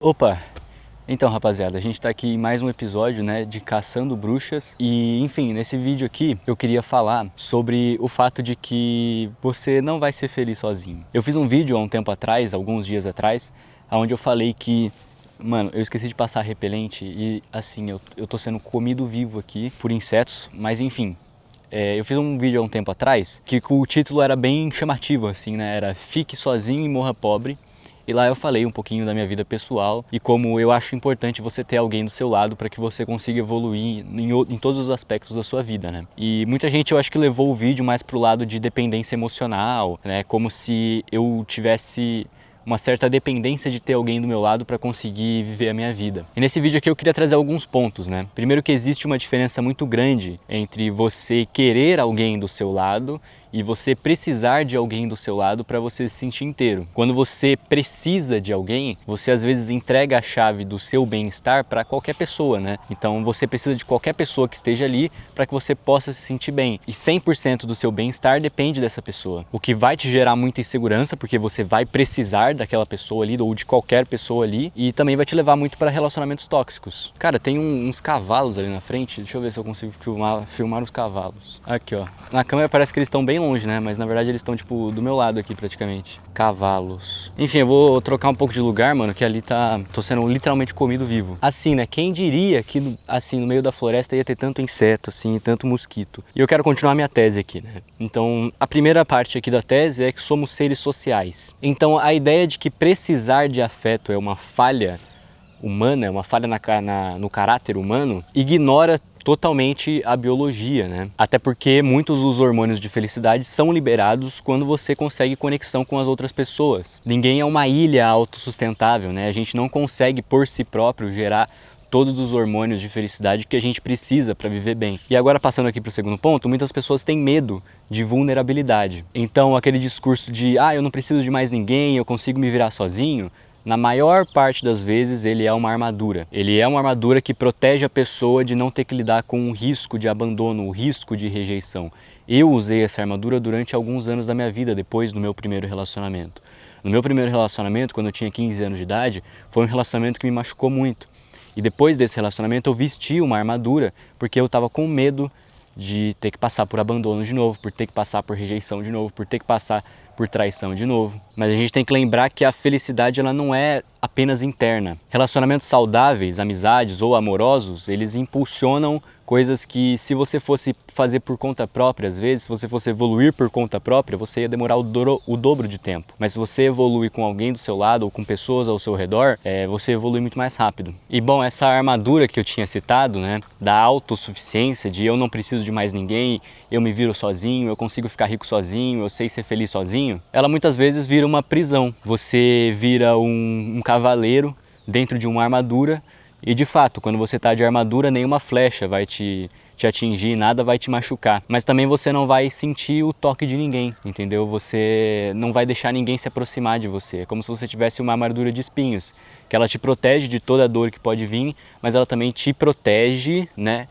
Opa! Então, rapaziada, a gente tá aqui em mais um episódio, né, de Caçando Bruxas. E, enfim, nesse vídeo aqui eu queria falar sobre o fato de que você não vai ser feliz sozinho. Eu fiz um vídeo há um tempo atrás, alguns dias atrás, onde eu falei que, mano, eu esqueci de passar repelente e, assim, eu tô sendo comido vivo aqui por insetos, mas enfim. Eu fiz um vídeo há um tempo atrás que o título era bem chamativo, assim, né, era Fique Sozinho e Morra Pobre. E lá eu falei um pouquinho da minha vida pessoal e como eu acho importante você ter alguém do seu lado para que você consiga evoluir em todos os aspectos da sua vida, né? E muita gente eu acho que levou o vídeo mais pro lado de dependência emocional, né? Como se eu tivesse uma certa dependência de ter alguém do meu lado para conseguir viver a minha vida. E nesse vídeo aqui eu queria trazer alguns pontos, né? Primeiro que existe uma diferença muito grande entre você querer alguém do seu lado e você precisar de alguém do seu lado para você se sentir inteiro. Quando você precisa de alguém, você às vezes entrega a chave do seu bem-estar para qualquer pessoa, né? Então você precisa de qualquer pessoa que esteja ali para que você possa se sentir bem. E 100% do seu bem-estar depende dessa pessoa. O que vai te gerar muita insegurança, porque você vai precisar daquela pessoa ali ou de qualquer pessoa ali, e também vai te levar muito para relacionamentos tóxicos. Cara, tem uns cavalos ali na frente. Deixa eu ver se eu consigo filmar os cavalos. Aqui, ó. Na câmera parece que eles estão bem longe, né? Mas na verdade eles estão, tipo, do meu lado aqui praticamente. Cavalos. Enfim, eu vou trocar um pouco de lugar, mano, que ali tô sendo literalmente comido vivo. Assim, né? Quem diria que, assim, no meio da floresta ia ter tanto inseto, assim, tanto mosquito. E eu quero continuar minha tese aqui, né? Então, a primeira parte aqui da tese é que somos seres sociais. Então, a ideia de que precisar de afeto é uma falha humana, é uma falha no caráter humano, ignora totalmente a biologia, né? Até porque muitos dos hormônios de felicidade são liberados quando você consegue conexão com as outras pessoas. Ninguém é uma ilha autossustentável, né? A gente não consegue por si próprio gerar todos os hormônios de felicidade que a gente precisa para viver bem. E agora passando aqui para o segundo ponto, muitas pessoas têm medo de vulnerabilidade. Então aquele discurso de eu não preciso de mais ninguém, eu consigo me virar sozinho, na maior parte das vezes ele é uma armadura. Ele é uma armadura que protege a pessoa de não ter que lidar com o risco de abandono, o risco de rejeição. Eu usei essa armadura durante alguns anos da minha vida, depois do meu primeiro relacionamento. No meu primeiro relacionamento, quando eu tinha 15 anos de idade, foi um relacionamento que me machucou muito. E depois desse relacionamento eu vesti uma armadura porque eu estava com medo de ter que passar por abandono de novo, por ter que passar por rejeição de novo, por ter que passar por traição de novo. Mas a gente tem que lembrar que a felicidade ela não é apenas interna. Relacionamentos saudáveis, amizades ou amorosos, eles impulsionam coisas que se você fosse fazer por conta própria, às vezes, se você fosse evoluir por conta própria, você ia demorar o dobro de tempo. Mas se você evolui com alguém do seu lado ou com pessoas ao seu redor, você evolui muito mais rápido. E bom, essa armadura que eu tinha citado, né, da autossuficiência, de eu não preciso de mais ninguém, eu me viro sozinho, eu consigo ficar rico sozinho, eu sei ser feliz sozinho, ela muitas vezes vira uma prisão. Você vira um cavaleiro dentro de uma armadura. E de fato, quando você está de armadura, nenhuma flecha vai te atingir, nada vai te machucar. Mas também você não vai sentir o toque de ninguém, entendeu? Você não vai deixar ninguém se aproximar de você. É como se você tivesse uma armadura de espinhos, que ela te protege de toda a dor que pode vir, mas ela também te protege, né?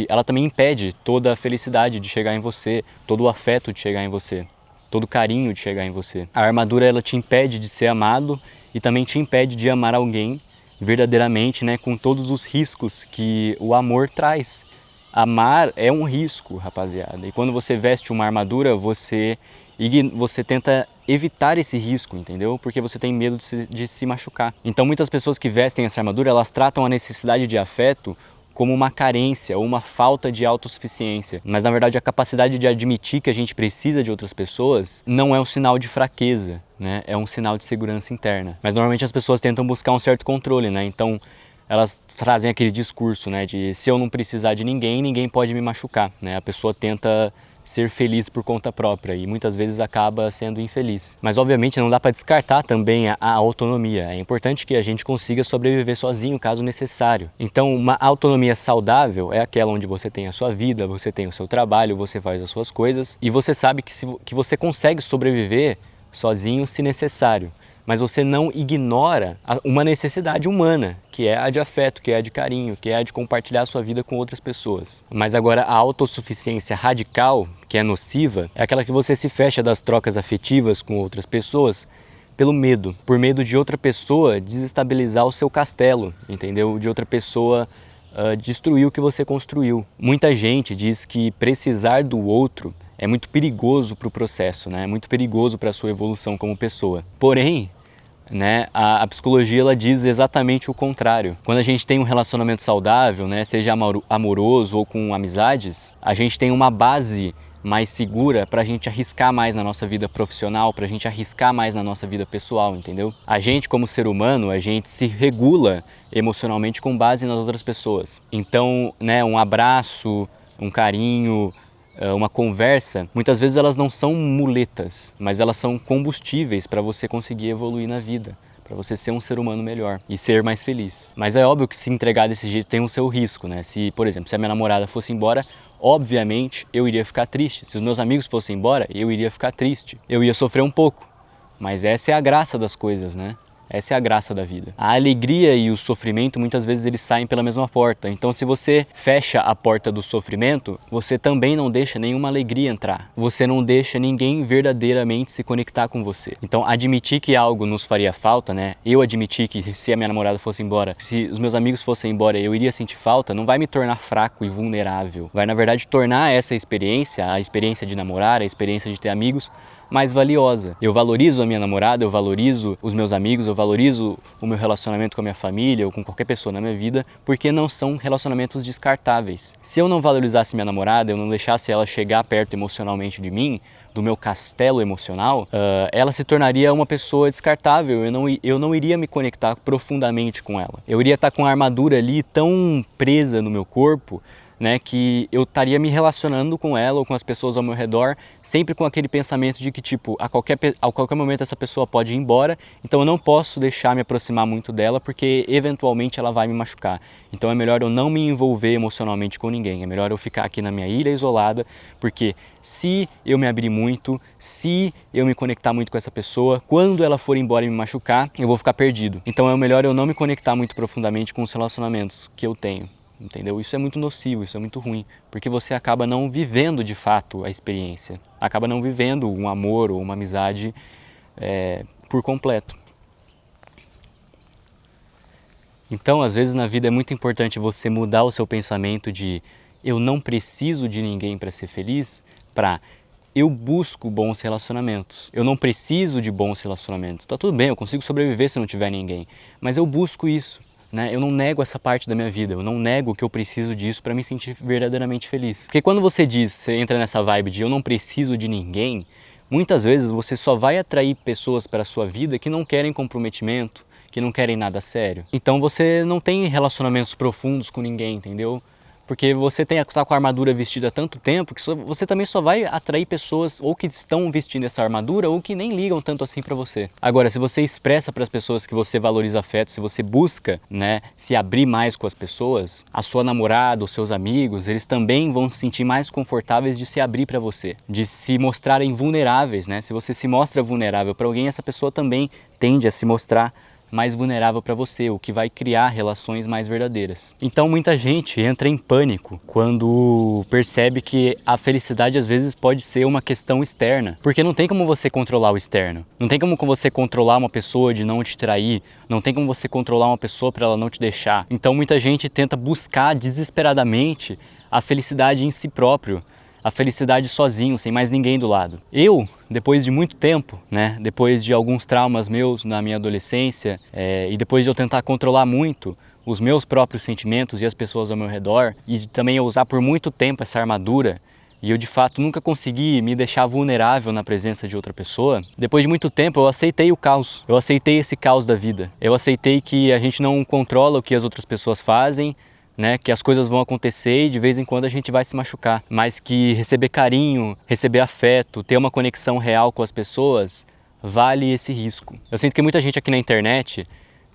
Ela também impede toda a felicidade de chegar em você, todo o afeto de chegar em você, todo o carinho de chegar em você. A armadura ela te impede de ser amado e também te impede de amar alguém verdadeiramente, né, com todos os riscos que o amor traz. Amar é um risco, rapaziada. E quando você veste uma armadura, você tenta evitar esse risco, entendeu? Porque você tem medo de se machucar. Então muitas pessoas que vestem essa armadura, elas tratam a necessidade de afeto como uma carência ou uma falta de autossuficiência. Mas na verdade a capacidade de admitir que a gente precisa de outras pessoas não é um sinal de fraqueza, né? É um sinal de segurança interna. Mas normalmente as pessoas tentam buscar um certo controle, né? Então elas trazem aquele discurso, né, de se eu não precisar de ninguém, ninguém pode me machucar, né? A pessoa tenta ser feliz por conta própria e muitas vezes acaba sendo infeliz. Mas obviamente não dá para descartar também a autonomia. É importante que a gente consiga sobreviver sozinho caso necessário. Então uma autonomia saudável é aquela onde você tem a sua vida, você tem o seu trabalho, você faz as suas coisas e você sabe que você consegue sobreviver sozinho se necessário. Mas você não ignora uma necessidade humana, que é a de afeto, que é a de carinho, que é a de compartilhar a sua vida com outras pessoas. Mas agora a autossuficiência radical, que é nociva, é aquela que você se fecha das trocas afetivas com outras pessoas, pelo medo, por medo de outra pessoa desestabilizar o seu castelo, entendeu? De outra pessoa destruir o que você construiu. Muita gente diz que precisar do outro é muito perigoso para o processo, né? É muito perigoso para a sua evolução como pessoa. Porém, né, a psicologia ela diz exatamente o contrário. Quando a gente tem um relacionamento saudável, né, seja amoroso ou com amizades, a gente tem uma base mais segura para a gente arriscar mais na nossa vida profissional, para a gente arriscar mais na nossa vida pessoal, entendeu? A gente, como ser humano, a gente se regula emocionalmente com base nas outras pessoas. Então, né, um abraço, um carinho, uma conversa, muitas vezes elas não são muletas, mas elas são combustíveis para você conseguir evoluir na vida, para você ser um ser humano melhor e ser mais feliz. Mas é óbvio que se entregar desse jeito tem o seu risco, né? Se, por exemplo, se a minha namorada fosse embora, obviamente eu iria ficar triste. Se os meus amigos fossem embora, eu iria ficar triste. Eu ia sofrer um pouco, mas essa é a graça das coisas, né? Essa é a graça da vida. A alegria e o sofrimento, muitas vezes, eles saem pela mesma porta. Então, se você fecha a porta do sofrimento, você também não deixa nenhuma alegria entrar. Você não deixa ninguém verdadeiramente se conectar com você. Então, admitir que algo nos faria falta, né? Eu admitir que se a minha namorada fosse embora, se os meus amigos fossem embora, eu iria sentir falta, não vai me tornar fraco e vulnerável. Vai, na verdade, tornar essa experiência, a experiência de namorar, a experiência de ter amigos, mais valiosa. Eu valorizo a minha namorada, eu valorizo os meus amigos, eu valorizo o meu relacionamento com a minha família ou com qualquer pessoa na minha vida, porque não são relacionamentos descartáveis. Se eu não valorizasse minha namorada, eu não deixasse ela chegar perto emocionalmente de mim, do meu castelo emocional, ela se tornaria uma pessoa descartável, eu não iria me conectar profundamente com ela. Eu iria estar com a armadura ali tão presa no meu corpo, né, que eu estaria me relacionando com ela ou com as pessoas ao meu redor, sempre com aquele pensamento de que, tipo, a qualquer momento essa pessoa pode ir embora, então eu não posso deixar me aproximar muito dela, porque eventualmente ela vai me machucar. Então é melhor eu não me envolver emocionalmente com ninguém, é melhor eu ficar aqui na minha ilha isolada, porque se eu me abrir muito, se eu me conectar muito com essa pessoa, quando ela for embora e me machucar, eu vou ficar perdido. Então é melhor eu não me conectar muito profundamente com os relacionamentos que eu tenho. Entendeu? Isso é muito nocivo, isso é muito ruim, porque você acaba não vivendo de fato a experiência, acaba não vivendo um amor ou uma amizade por completo. Então, às vezes na vida é muito importante você mudar o seu pensamento de eu não preciso de ninguém para ser feliz, para eu busco bons relacionamentos. Eu não preciso de bons relacionamentos. Tá tudo bem, eu consigo sobreviver se não tiver ninguém, mas eu busco isso. Né? Eu não nego essa parte da minha vida, eu não nego que eu preciso disso para me sentir verdadeiramente feliz. Porque quando você entra nessa vibe de eu não preciso de ninguém, muitas vezes você só vai atrair pessoas para a sua vida que não querem comprometimento, que não querem nada sério. Então você não tem relacionamentos profundos com ninguém, entendeu? Porque você está com a armadura vestida há tanto tempo que você também só vai atrair pessoas ou que estão vestindo essa armadura ou que nem ligam tanto assim para você. Agora, se você expressa para as pessoas que você valoriza afeto, se você busca, né, se abrir mais com as pessoas, a sua namorada, os seus amigos, eles também vão se sentir mais confortáveis de se abrir para você, de se mostrarem vulneráveis, né? Se você se mostra vulnerável para alguém, essa pessoa também tende a se mostrar mais vulnerável para você, o que vai criar relações mais verdadeiras. Então muita gente entra em pânico quando percebe que a felicidade às vezes pode ser uma questão externa, porque não tem como você controlar o externo, não tem como você controlar uma pessoa de não te trair, não tem como você controlar uma pessoa para ela não te deixar. Então muita gente tenta buscar desesperadamente a felicidade em si próprio, a felicidade sozinho, sem mais ninguém do lado. Eu, depois de muito tempo, né, depois de alguns traumas meus na minha adolescência, e depois de eu tentar controlar muito os meus próprios sentimentos e as pessoas ao meu redor, e também eu usar por muito tempo essa armadura, e eu de fato nunca consegui me deixar vulnerável na presença de outra pessoa, depois de muito tempo eu aceitei o caos, eu aceitei esse caos da vida, eu aceitei que a gente não controla o que as outras pessoas fazem, né, que as coisas vão acontecer e de vez em quando a gente vai se machucar, mas que receber carinho, receber afeto, ter uma conexão real com as pessoas, vale esse risco. Eu sinto que muita gente aqui na internet,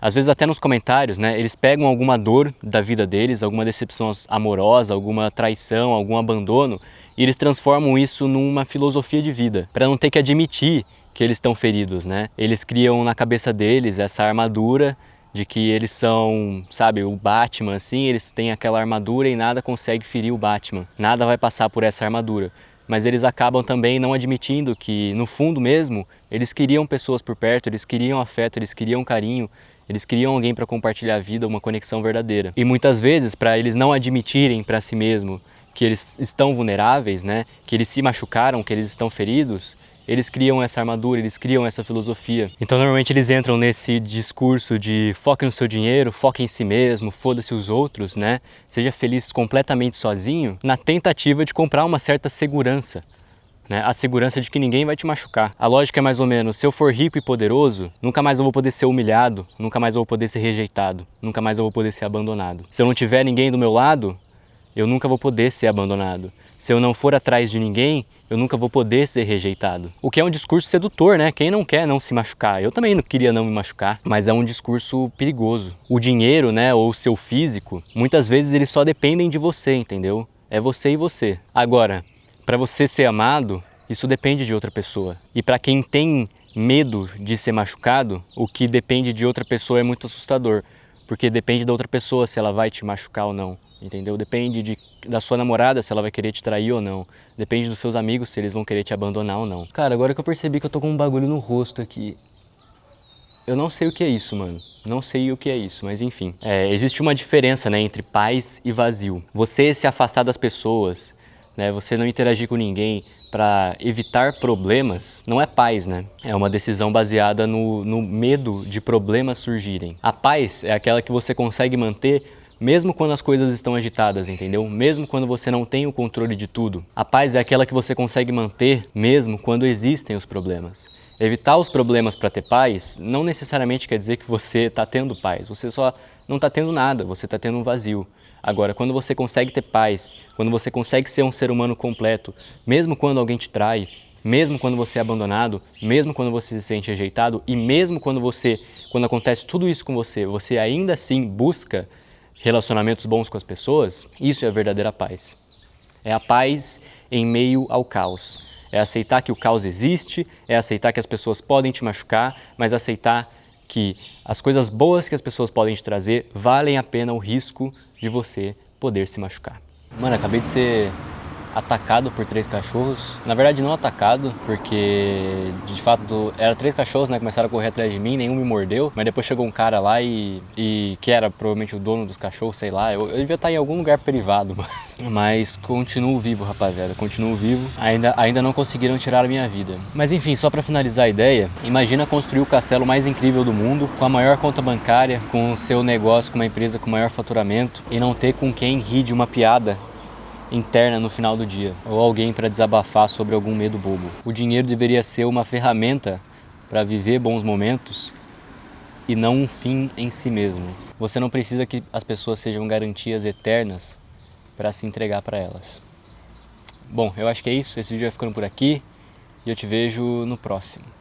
às vezes até nos comentários, né, eles pegam alguma dor da vida deles, alguma decepção amorosa, alguma traição, algum abandono, e eles transformam isso numa filosofia de vida, para não ter que admitir que eles estão feridos, né? Eles criam na cabeça deles essa armadura de que eles são, sabe, o Batman, assim, eles têm aquela armadura e nada consegue ferir o Batman. Nada vai passar por essa armadura. mas eles acabam também não admitindo que, no fundo mesmo, eles queriam pessoas por perto, eles queriam afeto, eles queriam carinho, eles queriam alguém para compartilhar a vida, uma conexão verdadeira. E muitas vezes, para eles não admitirem para si mesmo que eles estão vulneráveis, né, que eles se machucaram, que eles estão feridos, eles criam essa armadura, eles criam essa filosofia. Então normalmente eles entram nesse discurso de foque no seu dinheiro, foque em si mesmo, foda-se os outros, né? Seja feliz completamente sozinho, na tentativa de comprar uma certa segurança, né? A segurança de que ninguém vai te machucar. A lógica é mais ou menos, se eu for rico e poderoso, nunca mais eu vou poder ser humilhado, nunca mais eu vou poder ser rejeitado, nunca mais eu vou poder ser abandonado. Se eu não tiver ninguém do meu lado, eu nunca vou poder ser abandonado. Se eu não for atrás de ninguém, eu nunca vou poder ser rejeitado. O que é um discurso sedutor, né? Quem não quer não se machucar? Eu também não queria não me machucar, mas é um discurso perigoso. O dinheiro, né, ou o seu físico, muitas vezes eles só dependem de você, entendeu? É você e você. Agora, para você ser amado, isso depende de outra pessoa. E para quem tem medo de ser machucado, o que depende de outra pessoa é muito assustador. Porque depende da outra pessoa se ela vai te machucar ou não, entendeu? Depende da sua namorada se ela vai querer te trair ou não. Depende dos seus amigos se eles vão querer te abandonar ou não. Cara, agora que eu percebi que eu tô com um bagulho no rosto aqui. Eu não sei o que é isso, mano. Não sei o que é isso, mas enfim. Existe uma diferença, né, entre paz e vazio. Você se afastar das pessoas, né, você não interagir com ninguém para evitar problemas, não é paz, né? É uma decisão baseada no medo de problemas surgirem. A paz é aquela que você consegue manter mesmo quando as coisas estão agitadas, entendeu? Mesmo quando você não tem o controle de tudo. A paz é aquela que você consegue manter mesmo quando existem os problemas. Evitar os problemas para ter paz não necessariamente quer dizer que você está tendo paz. Você só não está tendo nada, você está tendo um vazio. Agora, quando você consegue ter paz, quando você consegue ser um ser humano completo, mesmo quando alguém te trai, mesmo quando você é abandonado, mesmo quando você se sente rejeitado e mesmo quando acontece tudo isso com você, você ainda assim busca relacionamentos bons com as pessoas, isso é a verdadeira paz. É a paz em meio ao caos. É aceitar que o caos existe, é aceitar que as pessoas podem te machucar, mas aceitar que as coisas boas que as pessoas podem te trazer valem a pena o risco de você poder se machucar. Mano, acabei de ser atacado por 3 cachorros. Na verdade não atacado, porque de fato eram 3 cachorros, né? Começaram a correr atrás de mim, nenhum me mordeu. Mas depois chegou um cara lá e que era provavelmente o dono dos cachorros, sei lá. Eu devia estar em algum lugar privado, mano. Mas continuo vivo, rapaziada, continuo vivo. Ainda não conseguiram tirar a minha vida. Mas enfim, só pra finalizar a ideia, imagina construir o castelo mais incrível do mundo, com a maior conta bancária, com o seu negócio, com uma empresa com maior faturamento, e não ter com quem rir de uma piada interna no final do dia, ou alguém para desabafar sobre algum medo bobo. O dinheiro deveria ser uma ferramenta para viver bons momentos e não um fim em si mesmo. Você não precisa que as pessoas sejam garantias eternas para se entregar para elas. Bom, eu acho que é isso. Esse vídeo vai ficando por aqui e eu te vejo no próximo.